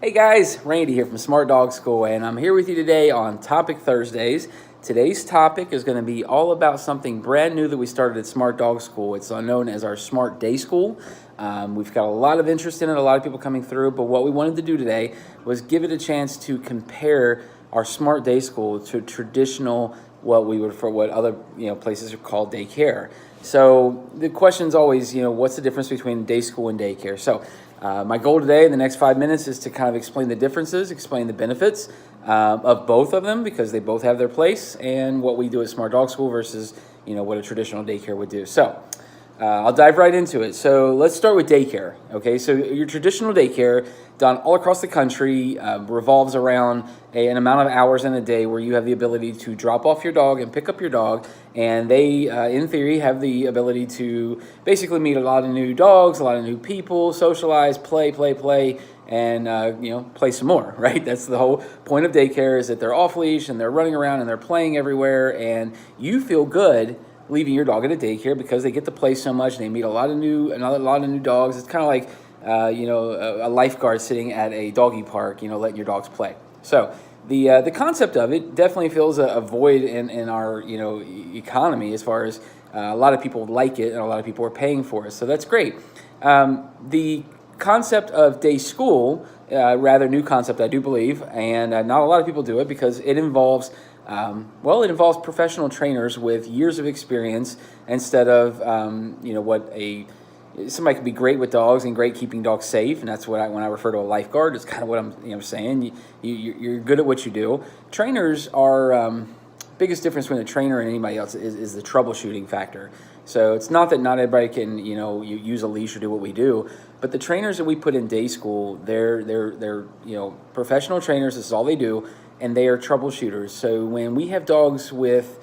Hey guys, Randy here from Smart Dog School, and I'm here with you today on Topic Thursdays. Today's topic is going to be all about something brand new that we started at Smart Dog School. It's known as our Smart Day School. We've got a lot of interest in it, a lot of people coming through, but what we wanted to do today was give it a chance to compare our Smart Day School to traditional what other places are called daycare. So the question is always, what's the difference between day school and daycare? So my goal today in the next 5 minutes is to kind of explain the differences, explain the benefits of both of them, because they both have their place, and what we do at Smart Dog School versus what a traditional daycare would do. So I'll dive right into it. So let's start with daycare. Okay, so your traditional daycare done all across the country revolves around an amount of hours in a day where you have the ability to drop off your dog and pick up your dog, and they, in theory, have the ability to basically meet a lot of new dogs, a lot of new people, socialize, play, and play some more, right? That's the whole point of daycare, is that they're off leash and they're running around and they're playing everywhere, and you feel good leaving your dog at a daycare because they get to play so much and they meet a lot of new dogs. It's kind of like a lifeguard sitting at a doggy park, letting your dogs play. So the concept of it definitely fills a void in our economy, as far as a lot of people like it and a lot of people are paying for it. So that's great. The concept of day school, rather new concept, I do believe, and not a lot of people do it because it involves professional trainers with years of experience instead of somebody could be great with dogs and great keeping dogs safe, and that's when I refer to a lifeguard. It's kind of what I'm saying. You're good at what you do. Trainers are biggest difference between a trainer and anybody else is the troubleshooting factor. So it's not that not everybody can use a leash or do what we do, but the trainers that we put in day school, they're professional trainers. This is all they do, and they are troubleshooters. So when we have dogs with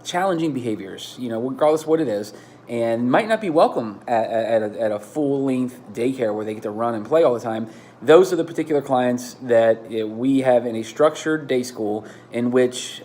challenging behaviors, regardless of what it is, and might not be welcome at a full-length daycare where they get to run and play all the time, those are the particular clients that we have in a structured day school in which,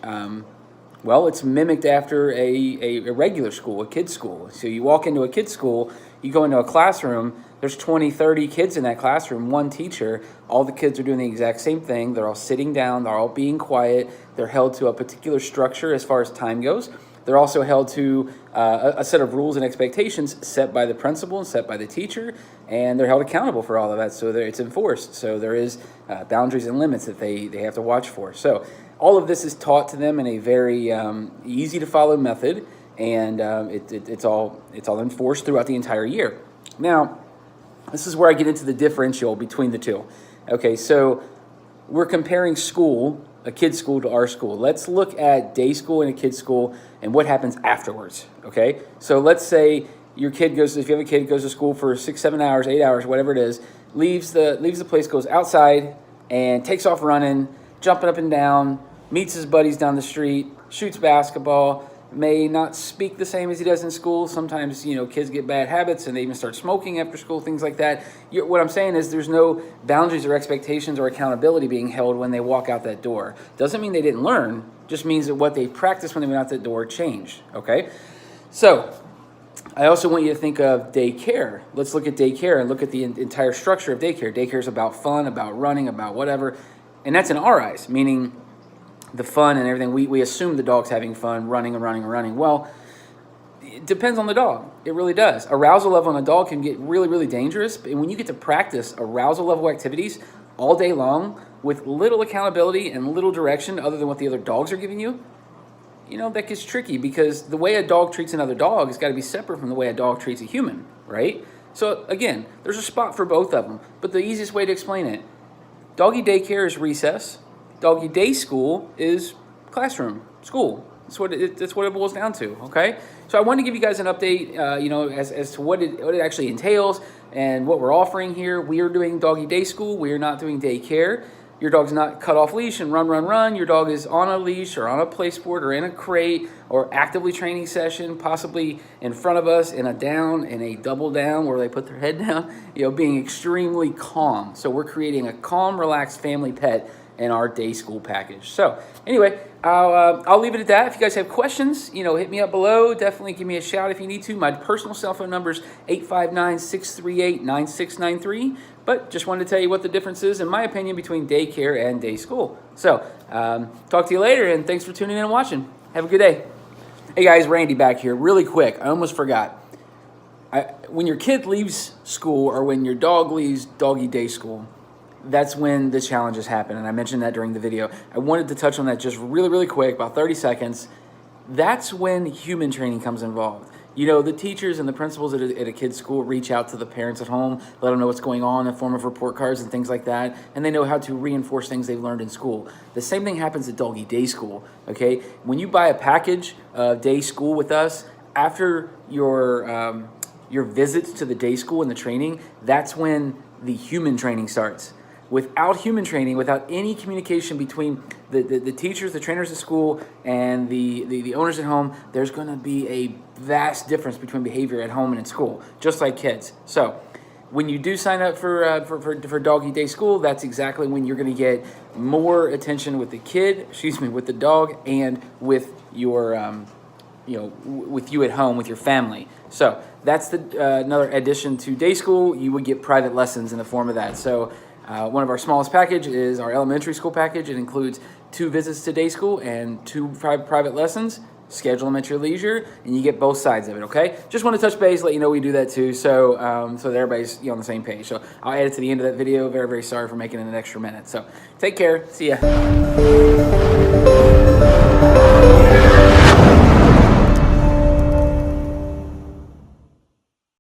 it's mimicked after a regular school, a kid's school. So you walk into a kid's school, you go into a classroom, there's 20, 30 kids in that classroom, one teacher. All the kids are doing the exact same thing. They're all sitting down, they're all being quiet, they're held to a particular structure as far as time goes. They're also held to a set of rules and expectations set by the principal and set by the teacher, and they're held accountable for all of that, so it's enforced. So there is boundaries and limits that they have to watch for. So all of this is taught to them in a very easy-to-follow method, and it's all enforced throughout the entire year. Now, this is where I get into the differential between the two. Okay, so we're comparing school, a kid's school, to our school. Let's look at day school and a kid's school and what happens afterwards, okay? So let's say if you have a kid, goes to school for 6, 7 hours, 8 hours, whatever it is, leaves the place, goes outside and takes off running, jumping up and down, meets his buddies down the street, shoots basketball, may not speak the same as he does in school. Sometimes, kids get bad habits and they even start smoking after school, things like that. What I'm saying is there's no boundaries or expectations or accountability being held when they walk out that door. Doesn't mean they didn't learn, just means that what they practiced when they went out that door changed, okay? So I also want you to think of daycare. Let's look at daycare and look at the entire structure of daycare. Daycare is about fun, about running, about whatever, and that's in our eyes, meaning the fun and everything. We assume the dog's having fun, running. Well, it depends on the dog. It really does. Arousal level on a dog can get really, really dangerous. And when you get to practice arousal level activities all day long with little accountability and little direction other than what the other dogs are giving you, that gets tricky, because the way a dog treats another dog has got to be separate from the way a dog treats a human, right? So again, there's a spot for both of them. But the easiest way to explain it, doggy daycare is recess. Doggy day school is classroom, school. That's what it boils down to, okay? So I wanted to give you guys an update, as to what it actually entails and what we're offering here. We are doing doggy day school. We are not doing daycare. Your dog's not cut off leash and run. Your dog is on a leash or on a play sport or in a crate or actively training session, possibly in front of us in a double down where they put their head down, being extremely calm. So we're creating a calm, relaxed family pet in our day school package. So anyway, I'll leave it at that. If you guys have questions, hit me up below. Definitely give me a shout if you need to. My personal cell phone number is 859-638-9693. But just wanted to tell you what the difference is, in my opinion, between daycare and day school. So talk to you later, and thanks for tuning in and watching. Have a good day. Hey guys, Randy back here. Really quick, I almost forgot. When your kid leaves school, or when your dog leaves doggy day school, that's when the challenges happen, and I mentioned that during the video. I wanted to touch on that just really quick, about 30 seconds. That's when human training comes involved. You know, the teachers and the principals at a kid's school reach out to the parents at home, let them know what's going on in the form of report cards and things like that, and they know how to reinforce things they've learned in school. The same thing happens at doggy day school, okay? When you buy a package of day school with us, after your visits to the day school and the training, that's when the human training starts. Without human training, without any communication between the teachers, the trainers at school, and the owners at home, there's going to be a vast difference between behavior at home and in school, just like kids. So when you do sign up for doggy day school, that's exactly when you're going to get more attention with the kid, with the dog, and with your with you at home, with your family. So that's another addition to day school. You would get private lessons in the form of that. So one of our smallest package is our elementary school package. It includes 2 visits to day school and 2 private lessons. Schedule them at your leisure, and you get both sides of it, okay? Just want to touch base, let you know we do that too, so so that everybody's on the same page. So I'll add it to the end of that video. Very sorry for making it an extra minute. So take care. See ya.